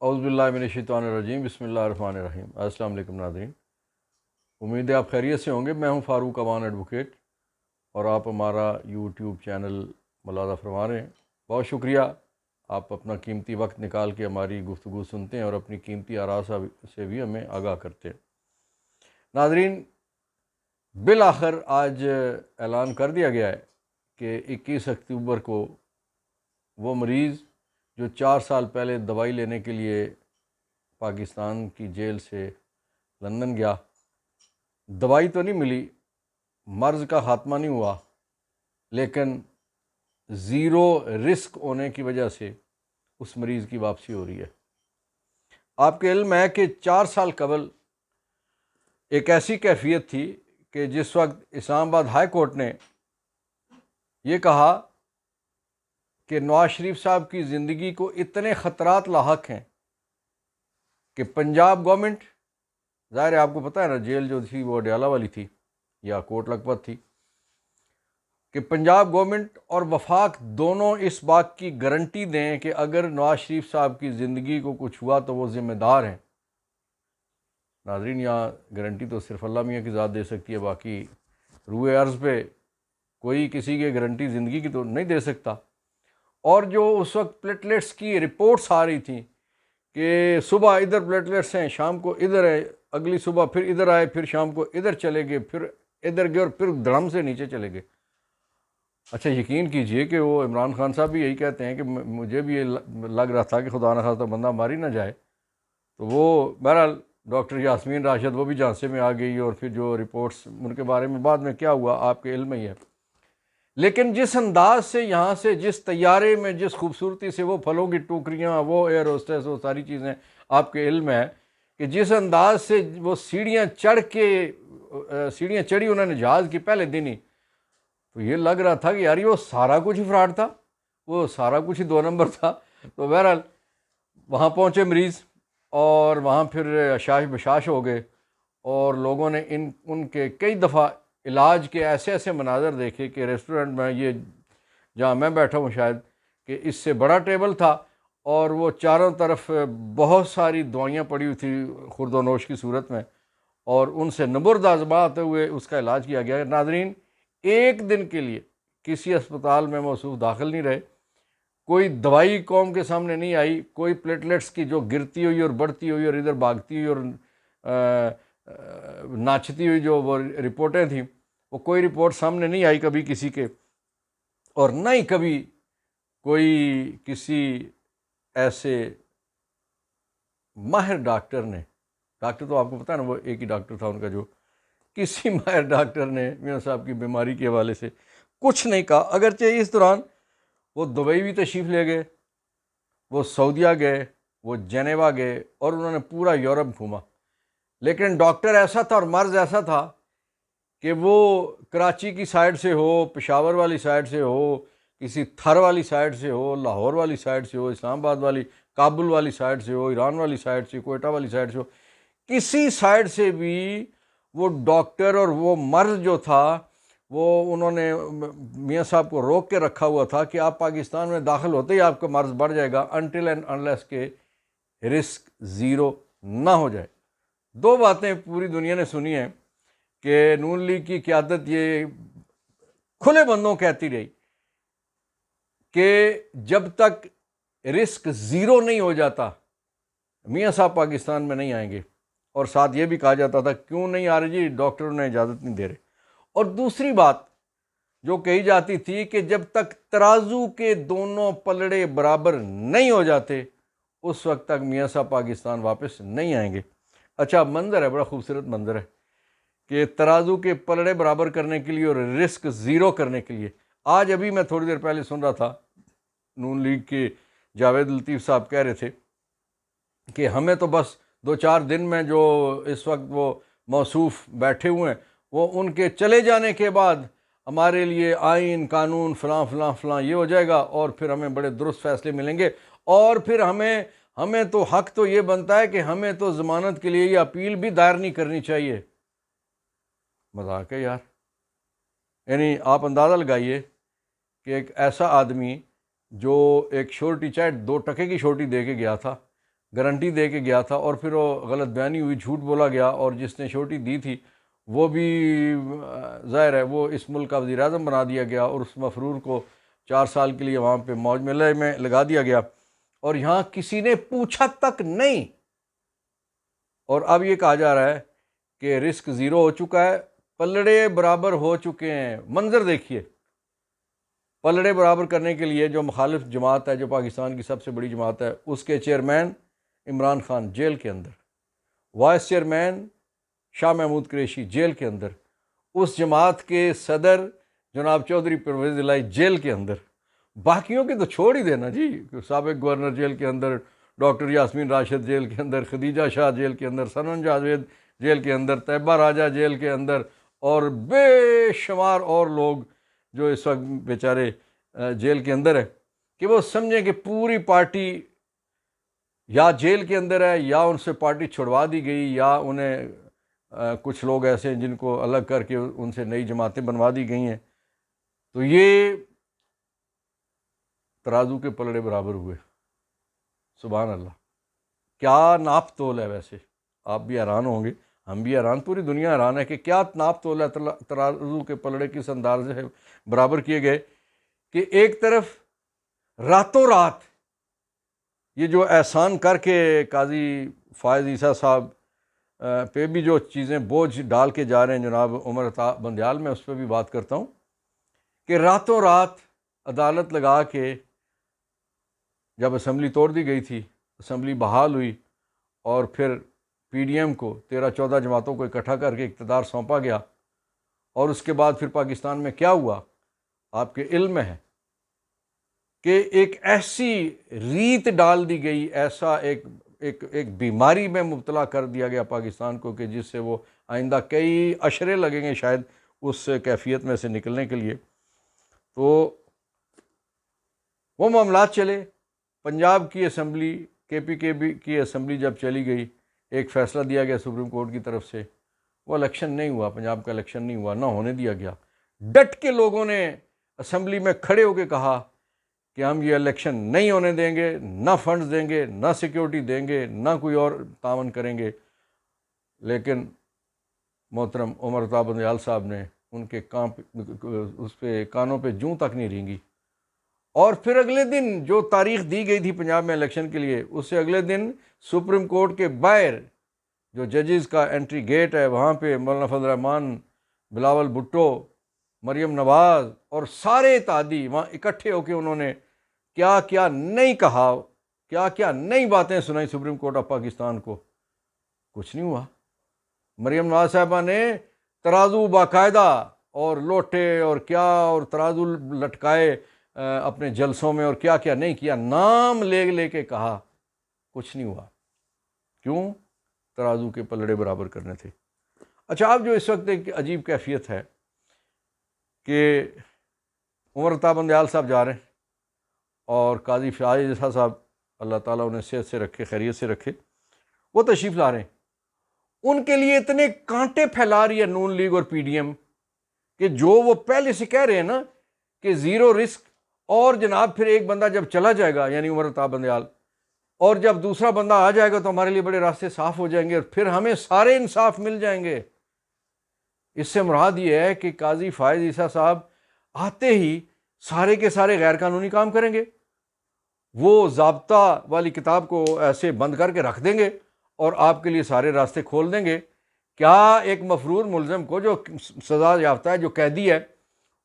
اعوذ باللہ من الشیطان الرجیم، بسم اللہ الرحمن الرحیم۔ السلام علیکم ناظرین، امید ہے آپ خیریت سے ہوں گے۔ میں ہوں فاروق امان ایڈوکیٹ، اور آپ ہمارا یوٹیوب چینل ملاحظہ فرما رہے ہیں۔ بہت شکریہ، آپ اپنا قیمتی وقت نکال کے ہماری گفتگو سنتے ہیں اور اپنی قیمتی آراء سے بھی ہمیں آگاہ کرتے ہیں۔ ناظرین، بالآخر آج اعلان کر دیا گیا ہے کہ 21 اکتوبر کو وہ مریض جو 4 سال پہلے دوائی لینے کے لیے پاکستان کی جیل سے لندن گیا، دوائی تو نہیں ملی، مرض کا خاتمہ نہیں ہوا، لیکن زیرو رسک ہونے کی وجہ سے اس مریض کی واپسی ہو رہی ہے۔ آپ کے علم ہے کہ 4 سال قبل ایک ایسی کیفیت تھی کہ جس وقت اسلام آباد ہائی کورٹ نے یہ کہا کہ نواز شریف صاحب کی زندگی کو اتنے خطرات لاحق ہیں کہ پنجاب گورنمنٹ، ظاہر ہے آپ کو پتہ ہے نا، جیل جو تھی وہ اڈیالہ والی تھی یا کوٹ لکھپت تھی، کہ پنجاب گورنمنٹ اور وفاق دونوں اس بات کی گارنٹی دیں کہ اگر نواز شریف صاحب کی زندگی کو کچھ ہوا تو وہ ذمہ دار ہیں۔ ناظرین، یہاں گارنٹی تو صرف اللہ میاں کی ذات دے سکتی ہے، باقی روئے ارض پہ کوئی کسی کی گارنٹی زندگی کی تو نہیں دے سکتا۔ اور جو اس وقت پلیٹلیٹس کی رپورٹس آ رہی تھیں کہ صبح ادھر پلیٹلیٹس ہیں، شام کو ادھر ہے، اگلی صبح پھر ادھر آئے، پھر شام کو ادھر چلے گئے، پھر ادھر گئے اور پھر دھڑم سے نیچے چلے گئے۔ اچھا، یقین کیجئے کہ وہ عمران خان صاحب بھی یہی کہتے ہیں کہ مجھے بھی یہ لگ رہا تھا کہ خدا نہ خواستہ بندہ ماری نہ جائے، تو وہ بہرحال ڈاکٹر یاسمین راشد وہ بھی جھانسے میں آ گئی، اور پھر جو رپورٹس ان کے بارے میں بعد میں کیا ہوا آپ کے علم میں ہی ہے۔ لیکن جس انداز سے یہاں سے، جس طیارے میں، جس خوبصورتی سے وہ پھلوں کی ٹوکریاں، وہ ایئر ہوسٹس، وہ ساری چیزیں آپ کے علم ہے کہ جس انداز سے وہ سیڑھیاں چڑھی انہوں نے جہاز کی پہلے دن ہی، تو یہ لگ رہا تھا کہ یار وہ سارا کچھ ہی فراڈ تھا، وہ سارا کچھ ہی 2 نمبر تھا۔ تو بہرحال وہاں پہنچے مریض، اور وہاں پھر اشاش بشاش ہو گئے، اور لوگوں نے ان کے کئی دفعہ علاج کے ایسے ایسے مناظر دیکھے کہ ریسٹورنٹ میں، یہ جہاں میں بیٹھا ہوں شاید، کہ اس سے بڑا ٹیبل تھا اور وہ چاروں طرف بہت ساری دوائیاں پڑی ہوئی تھی خورد و نوش کی صورت میں، اور ان سے نبرد آزماتے ہوئے اس کا علاج کیا گیا۔ ناظرین، ایک دن کے لیے کسی اسپتال میں موصوف داخل نہیں رہے، کوئی دوائی قوم کے سامنے نہیں آئی، کوئی پلیٹلیٹس کی جو گرتی ہوئی اور بڑھتی ہوئی اور ادھر بھاگتی ہوئی اور ناچتی ہوئی جو وہ رپورٹیں تھیں، وہ کوئی رپورٹ سامنے نہیں آئی کبھی کسی کے، اور نہ ہی کبھی کوئی کسی ایسے ماہر ڈاکٹر نے، ڈاکٹر تو آپ کو پتہ ہے نا وہ ایک ہی ڈاکٹر تھا ان کا، جو کسی ماہر ڈاکٹر نے میاں صاحب کی بیماری کے حوالے سے کچھ نہیں کہا۔ اگرچہ اس دوران وہ دبئی بھی تشریف لے گئے، وہ سعودیہ گئے، وہ جنیوا گئے، اور انہوں نے پورا یورپ گھوما، لیکن ڈاکٹر ایسا تھا اور مرض ایسا تھا کہ وہ کراچی کی سائڈ سے ہو، پشاور والی سائڈ سے ہو، کسی تھر والی سائڈ سے ہو، لاہور والی سائڈ سے ہو، اسلام آباد والی، کابل والی سائڈ سے ہو، ایران والی سائڈ سے، کوئٹہ والی سائڈ سے ہو، کسی سائڈ سے بھی وہ ڈاکٹر اور وہ مرض جو تھا، وہ انہوں نے میاں صاحب کو روک کے رکھا ہوا تھا کہ آپ پاکستان میں داخل ہوتے ہی آپ کا مرض بڑھ جائے گا، انٹل اینڈ انلیس کہ رسک زیرو نہ ہو جائے۔ 2 باتیں پوری دنیا نے سنی ہیں کہ نون لیگ کی قیادت یہ کھلے بندوں کہتی رہی کہ جب تک رسک زیرو نہیں ہو جاتا میاں صاحب پاکستان میں نہیں آئیں گے، اور ساتھ یہ بھی کہا جاتا تھا کیوں نہیں آ رہے جی، ڈاکٹروں نے اجازت نہیں دے رہے۔ اور دوسری بات جو کہی جاتی تھی کہ جب تک ترازو کے دونوں پلڑے برابر نہیں ہو جاتے اس وقت تک میاں صاحب پاکستان واپس نہیں آئیں گے۔ اچھا منظر ہے، بڑا خوبصورت منظر ہے کہ ترازو کے پلڑے برابر کرنے کے لیے اور رسک زیرو کرنے کے لیے، آج ابھی میں تھوڑی دیر پہلے سن رہا تھا نون لیگ کے جاوید لطیف صاحب کہہ رہے تھے کہ ہمیں تو بس 2-4 دن میں جو اس وقت وہ موصوف بیٹھے ہوئے ہیں، وہ ان کے چلے جانے کے بعد ہمارے لیے آئین، قانون، فلاں فلاں فلاں یہ ہو جائے گا، اور پھر ہمیں بڑے درست فیصلے ملیں گے، اور پھر ہمیں تو حق تو یہ بنتا ہے کہ ہمیں تو ضمانت کے لیے یہ اپیل بھی دائر نہیں کرنی چاہیے۔ مذاق ہے یار، یعنی آپ اندازہ لگائیے کہ ایک ایسا آدمی جو ایک شورٹی، چاہے 2 ٹکے کی شورٹی دے کے گیا تھا، گارنٹی دے کے گیا تھا اور پھر وہ غلط بیانی ہوئی، جھوٹ بولا گیا، اور جس نے شورٹی دی تھی وہ بھی ظاہر ہے وہ اس ملک کا وزیر اعظم بنا دیا گیا، اور اس مفرور کو 4 سال کے لیے وہاں پہ موج میلے میں لگا دیا گیا، اور یہاں کسی نے پوچھا تک نہیں۔ اور اب یہ کہا جا رہا ہے کہ رسک زیرو ہو چکا ہے، پلڑے برابر ہو چکے ہیں۔ منظر دیکھیے، پلڑے برابر کرنے کے لیے جو مخالف جماعت ہے، جو پاکستان کی سب سے بڑی جماعت ہے، اس کے چیئرمین عمران خان جیل کے اندر، vice chairman Shah Mahmood Qureshi jail کے اندر، اس جماعت کے صدر جناب چودھری پرویز الہی جیل کے اندر، باقیوں کے تو چھوڑ ہی دینا جی، سابق گورنر جیل کے اندر، ڈاکٹر یاسمین راشد جیل کے اندر، خدیجہ شاہ جیل کے اندر، سنن جاوید جیل کے اندر، طیبہ راجہ جیل کے اندر، اور بے شمار اور لوگ جو اس وقت بیچارے جیل کے اندر ہے، کہ وہ سمجھیں کہ پوری پارٹی یا جیل کے اندر ہے، یا ان سے پارٹی چھڑوا دی گئی، یا انہیں کچھ لوگ ایسے ہیں جن کو الگ کر کے ان سے نئی جماعتیں بنوا دی گئی ہیں۔ تو یہ ترازو کے پلڑے برابر ہوئے، سبحان اللہ۔ کیا ناپ تول ہے ویسے، آپ بھی حیران ہوں گے، ہم بھی حیران، پوری دنیا حیران ہے کہ کیا ناپ تول ہے، ترازو کے پلڑے کس انداز سے برابر کیے گئے کہ ایک طرف راتوں رات یہ جو احسان کر کے قاضی فائز عیسیٰ صاحب پہ بھی جو چیزیں بوجھ ڈال کے جا رہے ہیں، جناب عمر عطا بندیال، میں اس پہ بھی بات کرتا ہوں، کہ راتوں رات عدالت لگا کے جب اسمبلی توڑ دی گئی تھی، اسمبلی بحال ہوئی، اور پھر پی ڈی ایم کو 13-14 جماعتوں کو اکٹھا کر کے اقتدار سونپا گیا، اور اس کے بعد پھر پاکستان میں کیا ہوا آپ کے علم میں ہے، کہ ایک ایسی ریت ڈال دی گئی، ایسا ایک بیماری میں مبتلا کر دیا گیا پاکستان کو، کہ جس سے وہ آئندہ کئی عشرے لگیں گے شاید اس کیفیت میں سے نکلنے کے لیے۔ تو وہ معاملات چلے، پنجاب کی اسمبلی، کے پی کے بی کی اسمبلی جب چلی گئی، ایک فیصلہ دیا گیا سپریم کورٹ کی طرف سے، وہ الیکشن نہیں ہوا، پنجاب کا الیکشن نہیں ہوا، نہ ہونے دیا گیا۔ ڈٹ کے لوگوں نے اسمبلی میں کھڑے ہو کے کہا کہ ہم یہ الیکشن نہیں ہونے دیں گے، نہ فنڈز دیں گے، نہ سیکیورٹی دیں گے، نہ کوئی اور تعاون کریں گے۔ لیکن محترم عمر عطا بندیال صاحب نے ان کے اس پہ کانوں پہ جوں تک نہیں رینگی، اور پھر اگلے دن جو تاریخ دی گئی تھی پنجاب میں الیکشن کے لیے، اس سے اگلے دن سپریم کورٹ کے باہر جو ججز کا انٹری گیٹ ہے، وہاں پہ مولانا فضل الرحمان، بلاول بھٹو، مریم نواز اور سارے اتحادی وہاں اکٹھے ہو کے انہوں نے کیا کیا نہیں کہا، کیا کیا نئی باتیں سنائی سپریم کورٹ آف پاکستان کو۔ کچھ نہیں ہوا۔ مریم نواز صاحبہ نے ترازو باقاعدہ، اور لوٹے اور کیا، اور ترازو لٹکائے اپنے جلسوں میں، اور کیا کیا نہیں کیا، نام لے لے کے کہا، کچھ نہیں ہوا۔ کیوں؟ ترازو کے پلڑے برابر کرنے تھے۔ اچھا، اب جو اس وقت ایک عجیب کیفیت ہے کہ عمر عطا بندیال صاحب جا رہے ہیں، اور قاضی فائز عیسیٰ صاحب، اللہ تعالیٰ انہیں صحت سے رکھے، خیریت سے رکھے، وہ تشریف لا رہے ہیں۔ ان کے لیے اتنے کانٹے پھیلا رہی ہے نون لیگ اور پی ڈی ایم، کہ جو وہ پہلے سے کہہ رہے ہیں نا کہ زیرو رسک، اور جناب پھر ایک بندہ جب چلا جائے گا، یعنی عمر عطا بندیال، اور جب دوسرا بندہ آ جائے گا تو ہمارے لیے بڑے راستے صاف ہو جائیں گے، اور پھر ہمیں سارے انصاف مل جائیں گے۔ اس سے مراد یہ ہے کہ قاضی فائز عیسیٰ صاحب آتے ہی سارے کے سارے غیر قانونی کام کریں گے، وہ ضابطہ والی کتاب کو ایسے بند کر کے رکھ دیں گے، اور آپ کے لیے سارے راستے کھول دیں گے۔ کیا ایک مفرور ملزم کو جو سزا یافتہ ہے، جو قیدی ہے،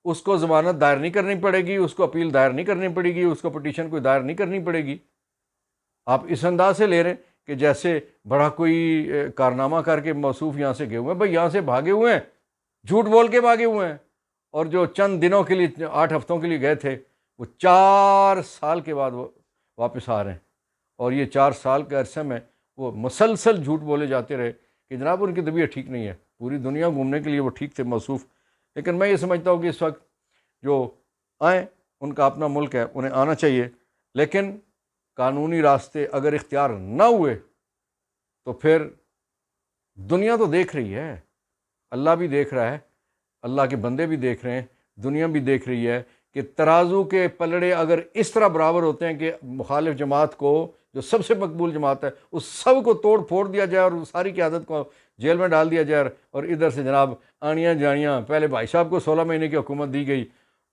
اس کو ضمانت دائر نہیں کرنی پڑے گی، اس کو اپیل دائر نہیں کرنی پڑے گی، اس کو پٹیشن کوئی دائر نہیں کرنی پڑے گی؟ آپ اس انداز سے لے رہے ہیں کہ جیسے بڑا کوئی کارنامہ کر کے موصوف یہاں سے گئے ہوئے ہیں۔ بھائی یہاں سے بھاگے ہوئے ہیں، جھوٹ بول کے بھاگے ہوئے ہیں، اور جو چند دنوں کے لیے، 8 ہفتوں کے لیے گئے تھے، وہ 4 سال کے بعد وہ واپس آ رہے ہیں، اور یہ 4 سال کے عرصے میں وہ مسلسل جھوٹ بولے جاتے رہے کہ جناب ان کی طبیعت ٹھیک نہیں ہے، پوری دنیا گھومنے کے لیے وہ ٹھیک تھے موصوف۔ لیکن میں یہ سمجھتا ہوں کہ اس وقت جو آئیں، ان کا اپنا ملک ہے، انہیں آنا چاہیے، لیکن قانونی راستے اگر اختیار نہ ہوئے تو پھر دنیا تو دیکھ رہی ہے، اللہ بھی دیکھ رہا ہے، اللہ کے بندے بھی دیکھ رہے ہیں، دنیا بھی دیکھ رہی ہے کہ ترازو کے پلڑے اگر اس طرح برابر ہوتے ہیں کہ مخالف جماعت کو، جو سب سے مقبول جماعت ہے، اس سب کو توڑ پھوڑ دیا جائے اور ساری قیادت کو جیل میں ڈال دیا جائے، اور ادھر سے جناب آنیاں جانیاں، پہلے بھائی صاحب کو 16 مہینے کی حکومت دی گئی،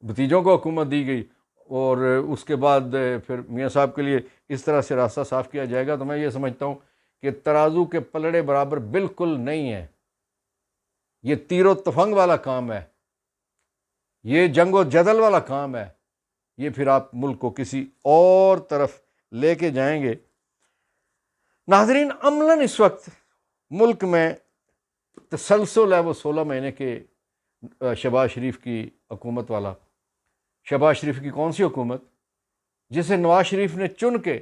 بھتیجوں کو حکومت دی گئی، اور اس کے بعد پھر میاں صاحب کے لیے اس طرح سے راستہ صاف کیا جائے گا، تو میں یہ سمجھتا ہوں کہ ترازو کے پلڑے برابر بالکل نہیں ہیں۔ یہ تیر و تفنگ والا کام ہے، یہ جنگ و جدل والا کام ہے، یہ پھر آپ ملک کو کسی اور طرف لے کے جائیں گے۔ ناظرین، عملاً اس وقت ملک میں تسلسل ہے وہ 16 مہینے کے شہباز شریف کی حکومت والا۔ شہباز شریف کی کون سی حکومت؟ جسے نواز شریف نے چن کے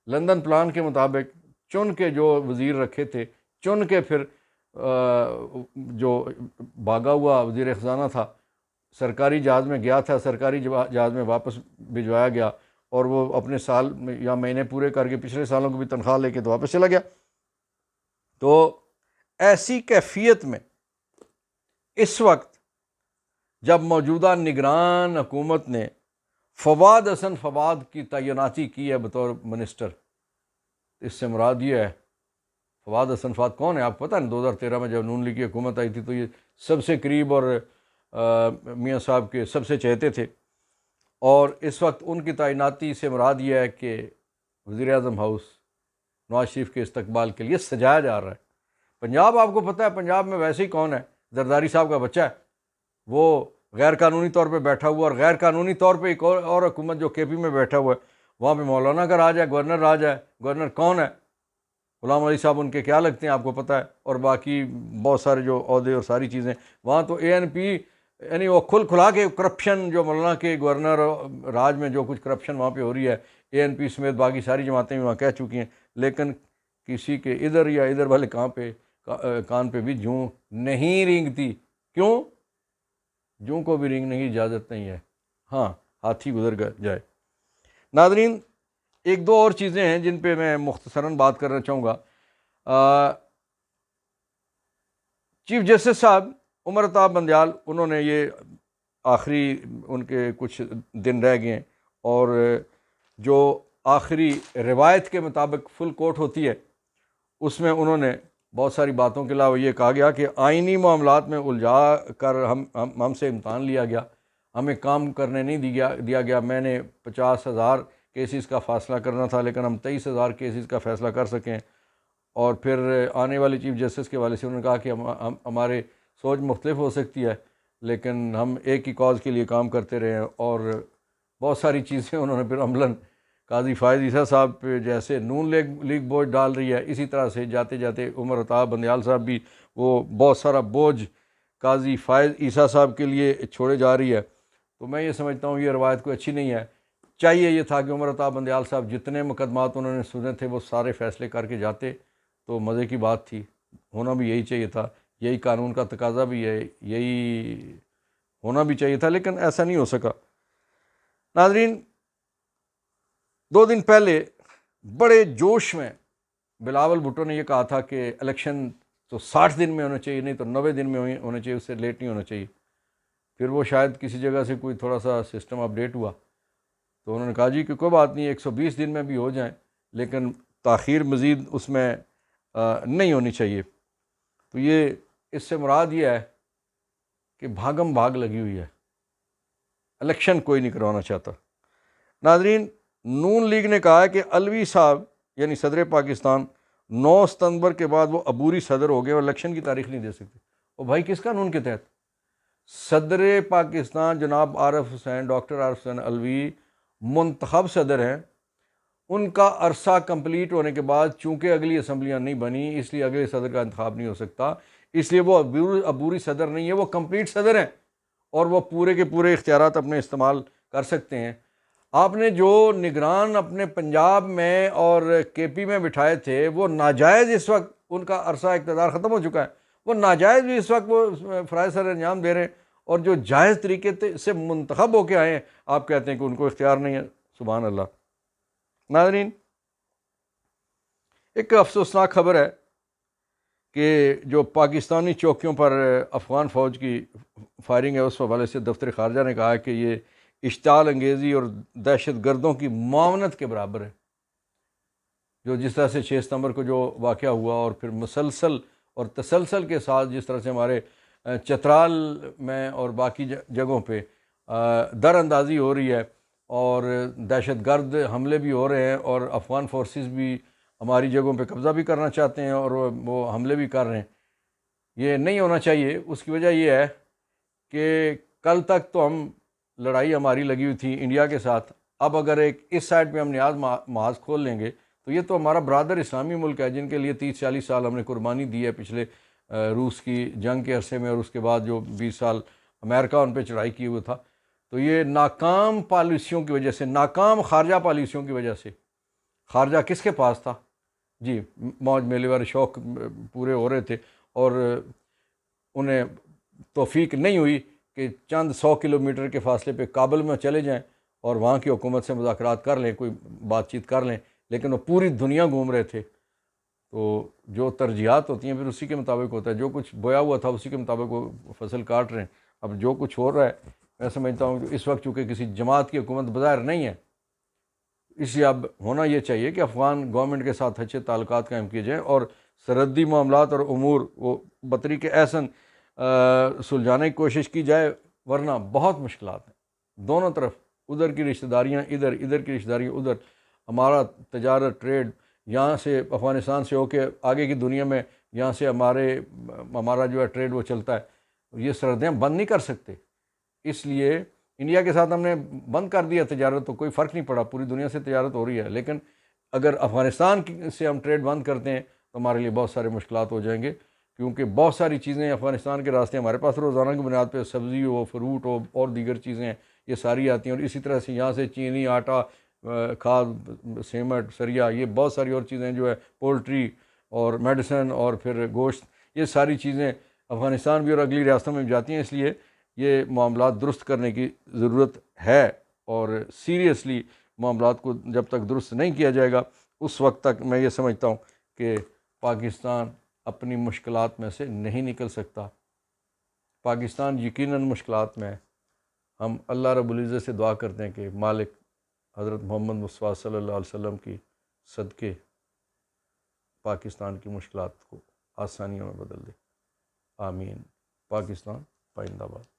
لندن پلان کے مطابق چن کے جو وزیر رکھے تھے، چن کے پھر جو بھاگا ہوا وزیر خزانہ تھا، سرکاری جہاز میں گیا تھا، سرکاری جہاز میں واپس بھجوایا گیا، اور وہ اپنے سال یا مہینے پورے کر کے پچھلے سالوں کو بھی تنخواہ لے کے تو واپس چلا گیا۔ تو ایسی کیفیت میں اس وقت جب موجودہ نگران حکومت نے فواد حسن فواد کی تعیناتی کی ہے بطور منسٹر، اس سے مراد یہ ہے، فواد حسن فواد کون ہے آپ پتہ ہے؟ 2013 میں جب نون لیگ کی حکومت آئی تھی تو یہ سب سے قریب اور میاں صاحب کے سب سے چہتے تھے، اور اس وقت ان کی تعیناتی سے مراد یہ ہے کہ وزیر اعظم ہاؤس نواز شریف کے استقبال کے لیے سجایا جا رہا ہے۔ پنجاب آپ کو پتہ ہے، پنجاب میں ویسے ہی کون ہے؟ زرداری صاحب کا بچہ ہے، وہ غیر قانونی طور پہ بیٹھا ہوا، اور غیر قانونی طور پہ ایک اور حکومت جو کے پی میں بیٹھا ہوا ہے، وہاں پہ مولانا کا راج ہے، گورنر راج ہے۔ گورنر کون ہے؟ غلام علی صاحب ان کے کیا لگتے ہیں آپ کو پتہ ہے، اور باقی بہت سارے جو عہدے اور ساری چیزیں وہاں تو اے این پی، یعنی وہ کھلا کے کرپشن جو مولانا کے گورنر راج میں جو کچھ کرپشن وہاں پہ ہو رہی ہے، اے این پی سمیت باقی ساری جماعتیں بھی وہاں کہہ چکی ہیں، لیکن کسی کے ادھر یا ادھر والے کان پہ بھی جوں نہیں رینگتی۔ کیوں؟ جوں کو بھی رینگنے کی اجازت نہیں ہے، ہاں ہاتھی گزر جائے۔ ناظرین، ایک دو اور چیزیں ہیں جن پہ میں مختصراً بات کرنا چاہوں گا۔ چیف جسٹس صاحب عمر عطا بندیال، انہوں نے یہ آخری ان کے کچھ دن رہ گئے ہیں، اور جو آخری روایت کے مطابق فل کورٹ ہوتی ہے، اس میں انہوں نے بہت ساری باتوں کے علاوہ یہ کہا گیا کہ آئینی معاملات میں الجھا کر ہم سے امتحان لیا گیا، ہمیں کام کرنے نہیں دیا گیا۔ میں نے 50,000 کیسز کا فیصلہ کرنا تھا، لیکن ہم 23,000 کیسز کا فیصلہ کر سکیں۔ اور پھر آنے والے چیف جسٹس کے حوالے سے انہوں نے کہا کہ ہمارے سوچ مختلف ہو سکتی ہے، لیکن ہم ایک ہی کاز کے لیے کام کرتے رہے ہیں، اور بہت ساری چیزیں انہوں نے پھر عملاً قاضی فائز عیسیٰ صاحب پہ جیسے نون لیگ بوجھ ڈال رہی ہے، اسی طرح سے جاتے جاتے عمر عطا بندیال صاحب بھی وہ بہت سارا بوجھ قاضی فائز عیسیٰ صاحب کے لیے چھوڑے جا رہی ہے۔ تو میں یہ سمجھتا ہوں یہ روایت کوئی اچھی نہیں ہے۔ چاہیے یہ تھا کہ عمر عطا بندیال صاحب جتنے مقدمات انہوں نے سنے تھے وہ سارے فیصلے کر کے جاتے، تو مزے کی بات تھی، ہونا بھی یہی چاہیے تھا، یہی قانون کا تقاضا بھی ہے، یہی ہونا بھی چاہیے تھا، لیکن ایسا نہیں ہو سکا۔ ناظرین، 2 دن پہلے بڑے جوش میں بلاول بھٹو نے یہ کہا تھا کہ الیکشن تو 60 دن میں ہونا چاہیے، نہیں تو 90 دن میں ہونا چاہیے، اس سے لیٹ نہیں ہونا چاہیے۔ پھر وہ شاید کسی جگہ سے کوئی تھوڑا سا سسٹم اپڈیٹ ہوا، تو انہوں نے کہا جی کہ کوئی بات نہیں، 120 دن میں بھی ہو جائیں، لیکن تاخیر مزید اس میں نہیں ہونی چاہیے۔ تو یہ اس سے مراد یہ ہے کہ بھاگم بھاگ لگی ہوئی ہے، الیکشن کوئی نہیں کروانا چاہتا۔ ناظرین، نون لیگ نے کہا ہے کہ علوی صاحب یعنی صدر پاکستان 9 ستمبر کے بعد وہ عبوری صدر ہو گئے اور الیکشن کی تاریخ نہیں دے سکتے۔ اور بھائی کس قانون کے تحت؟ صدر پاکستان جناب ڈاکٹر عارف حسین علوی منتخب صدر ہیں، ان کا عرصہ کمپلیٹ ہونے کے بعد چونکہ اگلی اسمبلیاں نہیں بنی، اس لیے اگلے صدر کا انتخاب نہیں ہو سکتا، اس لیے وہ عبوری صدر نہیں ہے، وہ کمپلیٹ صدر ہیں، اور وہ پورے کے پورے اختیارات اپنے استعمال کر سکتے ہیں۔ آپ نے جو نگران اپنے پنجاب میں اور کے پی میں بٹھائے تھے وہ ناجائز، اس وقت ان کا عرصہ اقتدار ختم ہو چکا ہے، وہ ناجائز بھی اس وقت وہ فرائض سر انجام دے رہے ہیں، اور جو جائز طریقے سے منتخب ہو کے آئے ہیں آپ کہتے ہیں کہ ان کو اختیار نہیں ہے۔ سبحان اللہ۔ ناظرین، ایک افسوسناک خبر ہے کہ جو پاکستانی چوکیوں پر افغان فوج کی فائرنگ ہے، اس حوالے سے دفتر خارجہ نے کہا ہے کہ یہ اشتعال انگیزی اور دہشت گردوں کی معاونت کے برابر ہے، جو جس طرح سے 6 ستمبر کو جو واقعہ ہوا اور پھر مسلسل اور تسلسل کے ساتھ جس طرح سے ہمارے چترال میں اور باقی جگہوں پہ در اندازی ہو رہی ہے اور دہشت گرد حملے بھی ہو رہے ہیں اور افغان فورسز بھی ہماری جگہوں پہ قبضہ بھی کرنا چاہتے ہیں اور وہ حملے بھی کر رہے ہیں، یہ نہیں ہونا چاہیے۔ اس کی وجہ یہ ہے کہ کل تک تو ہم لڑائی ہماری لگی ہوئی تھی انڈیا کے ساتھ، اب اگر ایک اس سائڈ پہ ہم نیاز محاذ کھول لیں گے تو یہ تو ہمارا برادر اسلامی ملک ہے جن کے لیے 30-40 سال ہم نے قربانی دی ہے پچھلے روس کی جنگ کے عرصے میں، اور اس کے بعد جو 20 سال امریکہ ان پہ چڑھائی کی ہوئی تھا۔ تو یہ ناکام پالیسیوں کی وجہ سے، ناکام خارجہ پالیسیوں کی وجہ سے، خارجہ کس کے پاس تھا؟ جی موج میلے والے شوق پورے ہو رہے تھے اور انہیں توفیق نہیں ہوئی کہ چند 100 کلومیٹر کے فاصلے پہ کابل میں چلے جائیں اور وہاں کی حکومت سے مذاکرات کر لیں، کوئی بات چیت کر لیں، لیکن وہ پوری دنیا گھوم رہے تھے۔ تو جو ترجیحات ہوتی ہیں پھر اسی کے مطابق ہوتا ہے، جو کچھ بویا ہوا تھا اسی کے مطابق وہ فصل کاٹ رہے ہیں۔ اب جو کچھ ہو رہا ہے میں سمجھتا ہوں کہ اس وقت چونکہ کسی جماعت کی حکومت بظاہر نہیں ہے، اس لیے اب ہونا یہ چاہیے کہ افغان گورنمنٹ کے ساتھ اچھے تعلقات قائم کیے جائیں اور سرحدی معاملات اور امور وہ بطریق احسن سلجھانے کی کوشش کی جائے، ورنہ بہت مشکلات ہیں دونوں طرف، ادھر کی رشتہ داریاں ادھر، ادھر کی رشتہ داریاں ادھر، ہمارا تجارت ٹریڈ یہاں سے افغانستان سے ہو کے آگے کی دنیا میں یہاں سے ہمارا جو ہے ٹریڈ وہ چلتا ہے، یہ سرحدیں بند نہیں کر سکتے۔ اس لیے انڈیا کے ساتھ ہم نے بند کر دیا تجارت تو کوئی فرق نہیں پڑا، پوری دنیا سے تجارت ہو رہی ہے، لیکن اگر افغانستان سے ہم ٹریڈ بند کرتے ہیں تو ہمارے لیے بہت سارے مشکلات ہو جائیں گے، کیونکہ بہت ساری چیزیں افغانستان کے راستے ہمارے پاس روزانہ کی بنیاد پہ سبزی ہو، فروٹ ہو اور دیگر چیزیں ہیں، یہ ساری آتی ہیں، اور اسی طرح سے یہاں سے چینی، آٹا، کھاد، سیمنٹ، سریا، یہ بہت ساری اور چیزیں جو ہے پولٹری اور میڈیسن اور پھر گوشت، یہ ساری چیزیں افغانستان بھی اور اگلی ریاستوں میں بھی جاتی ہیں۔ اس لیے یہ معاملات درست کرنے کی ضرورت ہے، اور سیریسلی معاملات کو جب تک درست نہیں کیا جائے گا اس وقت تک میں یہ سمجھتا ہوں کہ پاکستان اپنی مشکلات میں سے نہیں نکل سکتا۔ پاکستان یقیناً مشکلات میں ہے۔ ہم اللہ رب العزت سے دعا کرتے ہیں کہ مالک حضرت محمد مصطفیٰ صلی اللہ علیہ وسلم کی صدقے پاکستان کی مشکلات کو آسانیوں میں بدل دے۔ آمین۔ پاکستان پائندہ باد۔